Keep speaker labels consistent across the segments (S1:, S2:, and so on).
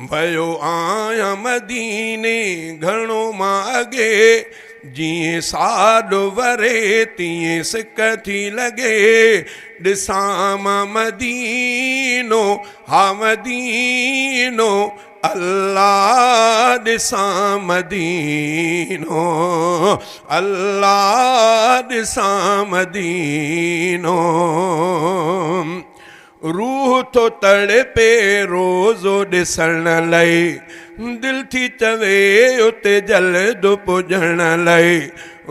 S1: वयो आया मदीने घणो मागे, जिए साल वरे तीअं सिक थी लगे। ॾिसां मां मदीनो हा मदीनो, अल्लाह ॾिसां मदीनो, अल्लाह ॾिसां मदीनो। रूह तो तड़पे रोज़ो ॾिसण लाइ, दिल थी चवे उते जल्द पुॼण लाइ।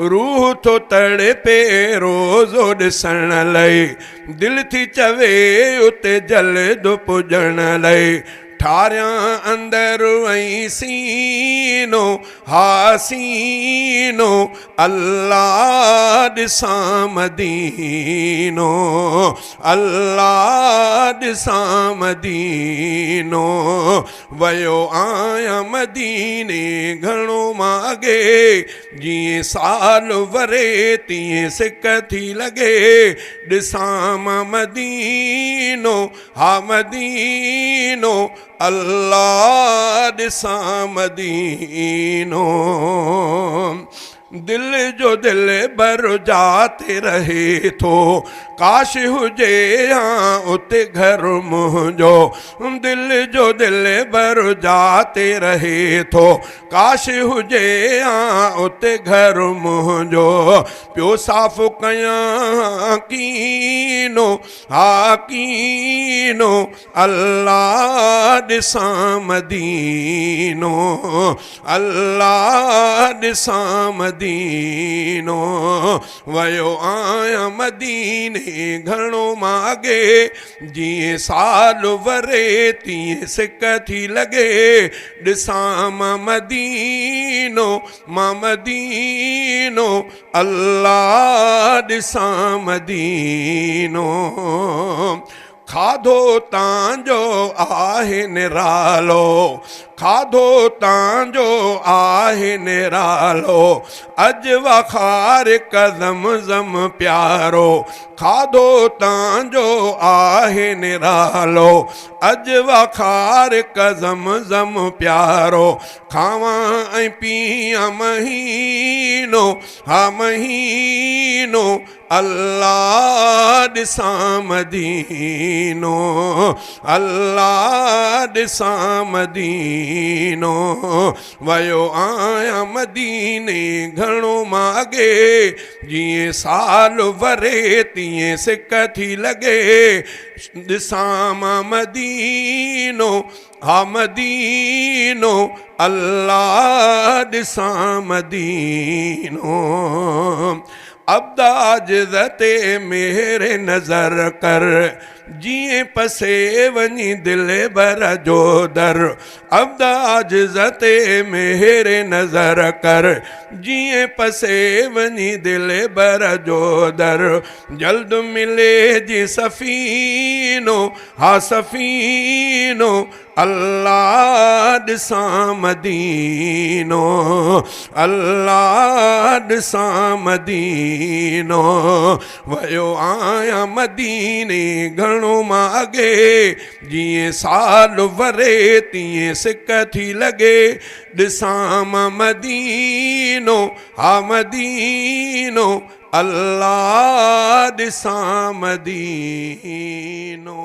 S1: रूह तो तड़पे रोज़ो ॾिसण लाइ, दिल थी चवे उते जल्द पुॼण लाइ। ठारियां अंदर ऐं सीनो हा सीनो, अल्लाह ॾिसां मदीनो, अल्लाह ॾिसां मदीनो। वयो आया मदीने घणो मागे, जीअं साल वरे तीअं सिक थी लगे। ॾिसां मां मदीनो हा मदीनो, अल्लाह ॾिसां मदीनो। दिल जो दिल बर जाते रहे थो, काश हुजे हाँ उते घर मुंहिंजो। दिल जो दिल बर जाते रहे थो, काश हुजे हाँ उते घर मुंहिंजो। पियो साफ़ कयां कीनो हा कीनो, अल्लाह ॾिसां मदीनो, अल्लाह ॾिसां मदीनो। वयो आया मदीने घणो मागे, जीअं साल वरे तीअं सिक थी लगे। ॾिसां मां मदीनो मां मदीनो, अल्लाह ॾिसां मदीनो। खाधो तांजो आहे निरालो, खाधो तांजो आहे निरालो, अज वखार कदम ज़म प्यारो। खाधो तांजो आहे निरालो, अज वखार कदम ज़म प्यारो। खावां ऐं पियां महीनो हा महीनो, अल्लाह ॾिसां मदीनो, अल्लाह ॾिसां मदीनो। वयो आया मदीने घणो मागे, जीअं साल वरे तीअं सिक थी लगे। ॾिसां मां मदीनो हा मदीनो, अल्लाह ॾिसां मदीनो। अब्दाज ते मेरे नज़र कर, जिए पसे वनी दिल बर जो दर। अब्दाज ते मेरे नज़र कर, जिए पसे वनी दिल बर जो दर। जल्द मिले जी सफ़ीनो हा सफ़ीनो, अल्लाह ॾिसां मदीनो, अल्लाह ॾिसां मदीनो। वयो आया मदीने घणो मागे, जीअं साल वरे तीअं सिक थी लगे। ॾिसां मां मदीनो हा मदीनो, अल्लाह ॾिसां मदीनो।